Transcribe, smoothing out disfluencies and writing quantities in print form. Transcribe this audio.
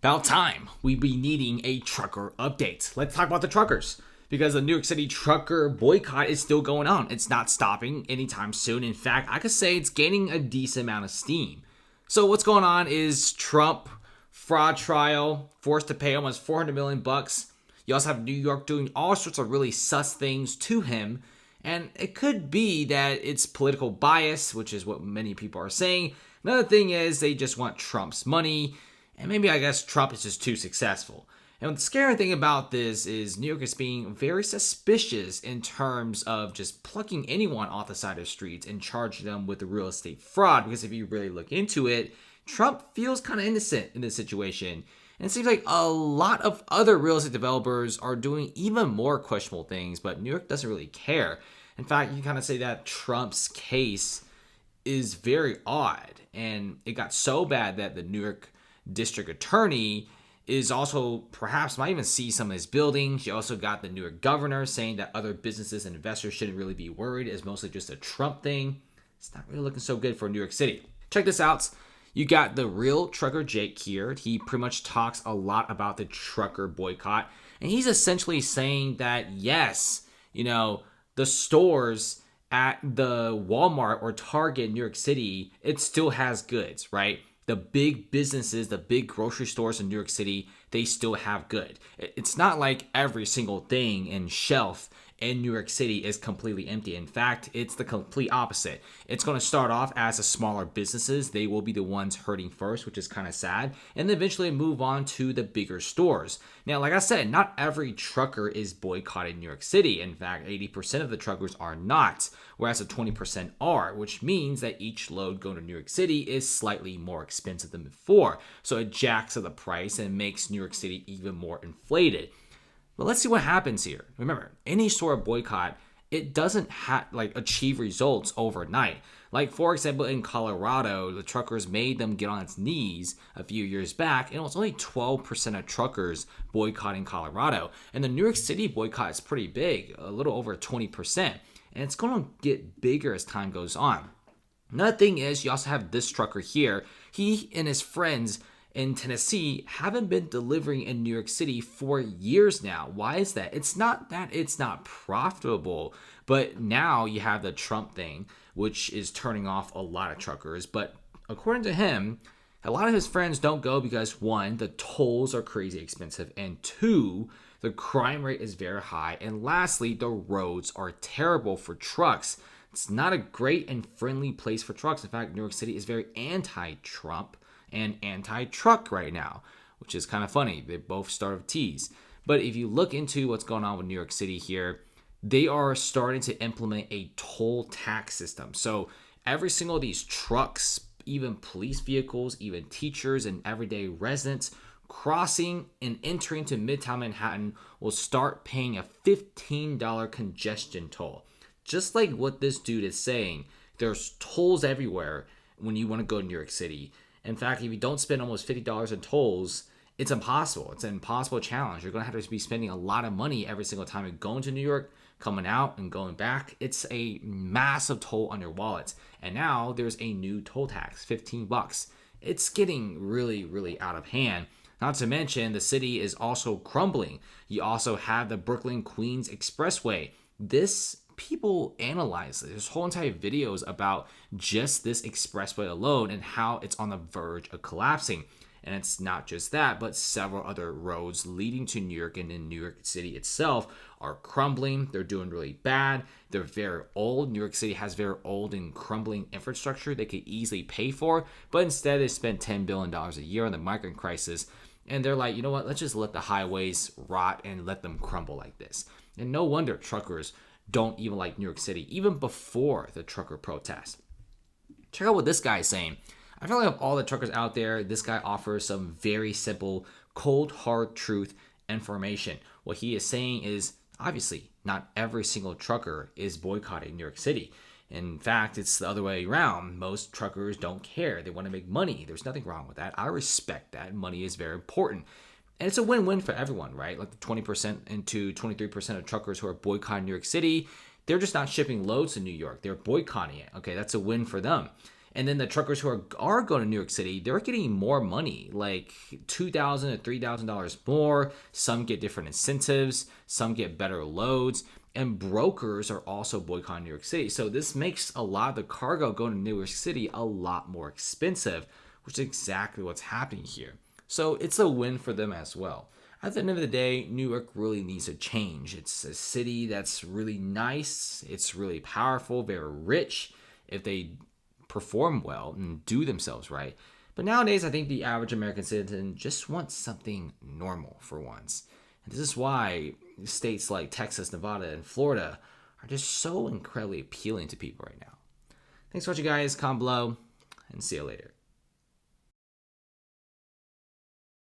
About time we be needing a trucker update. Let's talk about the truckers because the New York City trucker boycott is still going on. It's not stopping anytime soon. In fact, I could say it's gaining a decent amount of steam. So what's going on is Trump fraud trial, forced to pay almost $400 million. You also have New York doing all sorts of really sus things to him. And it could be that it's political bias, which is what many people are saying. Another thing is they just want Trump's money. And maybe I guess Trump is just too successful. And the scary thing about this is New York is being very suspicious in terms of just plucking anyone off the side of the streets and charging them with the real estate fraud. Because if you really look into it, Trump feels kind of innocent in this situation. And it seems like a lot of other real estate developers are doing even more questionable things, but New York doesn't really care. In fact, you can kind of say that Trump's case is very odd. And it got so bad that the New York district attorney is also perhaps might even see some of his buildings. You also got the New York governor saying that other businesses and investors shouldn't really be worried. It's mostly just a Trump thing. It's not really looking so good for New York City. Check this out. You got the real trucker Jake here. He pretty much talks a lot about the trucker boycott. And he's essentially saying that, yes, the stores at the Walmart or Target in New York City, it still has goods, right? The big businesses, the big grocery stores in New York City, they still have good. It's not like every single thing in shelf in New York City is completely empty. In fact, it's the complete opposite. It's going to start off as the smaller businesses. They will be the ones hurting first, which is kind of sad, and then eventually move on to the bigger stores. Now, like I said, not every trucker is boycotting New York City. In fact, 80% of the truckers are not, whereas the 20% are, which means that each load going to New York City is slightly more expensive than before. So it jacks up the price and makes New York City even more inflated. But let's see what happens here. Remember, any sort of boycott, it doesn't achieve results overnight. Like, for example, in Colorado, the truckers made them get on its knees a few years back, and it was only 12% of truckers boycotting Colorado. And the New York City boycott is pretty big, a little over 20%. And it's going to get bigger as time goes on. Another thing is, you also have this trucker here. He and his friends in Tennessee haven't been delivering in New York City for years now. Why is that? It's not that it's not profitable, but now you have the Trump thing, which is turning off a lot of truckers. But according to him, a lot of his friends don't go because, one, the tolls are crazy expensive, and two, the crime rate is very high, and lastly, the roads are terrible for trucks. It's not a great and friendly place for trucks. In fact, New York City is very anti-Trump and anti-truck right now, which is kind of funny. They both start with T's. But if you look into what's going on with New York City here, they are starting to implement a toll tax system. So every single of these trucks, even police vehicles, even teachers and everyday residents crossing and entering to Midtown Manhattan will start paying a $15 congestion toll. Just like what this dude is saying, there's tolls everywhere when you want to go to New York City. In fact, if you don't spend almost $50 in tolls, it's impossible. It's an impossible challenge. You're going to have to be spending a lot of money every single time you're going to New York, coming out and going back. It's a massive toll on your wallet. And now there's a new toll tax, $15. It's getting really, really out of hand. Not to mention, the city is also crumbling. You also have the Brooklyn-Queens Expressway. People analyze this. There's whole entire videos about just this expressway alone and how it's on the verge of collapsing. And it's not just that, but several other roads leading to New York and in New York City itself are crumbling. They're doing really bad. They're very old. New York City has very old and crumbling infrastructure they could easily pay for, but instead they spend $10 billion a year on the migrant crisis. And they're like, you know what? Let's just let the highways rot and let them crumble like this. And no wonder truckers don't even like New York City, even before the trucker protest. Check out what this guy is saying. I feel like of all the truckers out there, this guy offers some very simple, cold, hard truth information. What he is saying is, obviously, not every single trucker is boycotting New York City. In fact, it's the other way around. Most truckers don't care. They want to make money. There's nothing wrong with that. I respect that. Money is very important. And it's a win-win for everyone, right? Like the 20% into 23% of truckers who are boycotting New York City, they're just not shipping loads to New York. They're boycotting it. Okay, that's a win for them. And then the truckers who are going to New York City, they're getting more money, like $2,000 to $3,000 more. Some get different incentives, some get better loads, and brokers are also boycotting New York City. So this makes a lot of the cargo going to New York City a lot more expensive, which is exactly what's happening here. So it's a win for them as well. At the end of the day, New York really needs a change. It's a city that's really nice. It's really powerful, very rich if they perform well and do themselves right. But nowadays, I think the average American citizen just wants something normal for once. And this is why states like Texas, Nevada, and Florida are just so incredibly appealing to people right now. Thanks for watching, guys. Comment below, and see you later.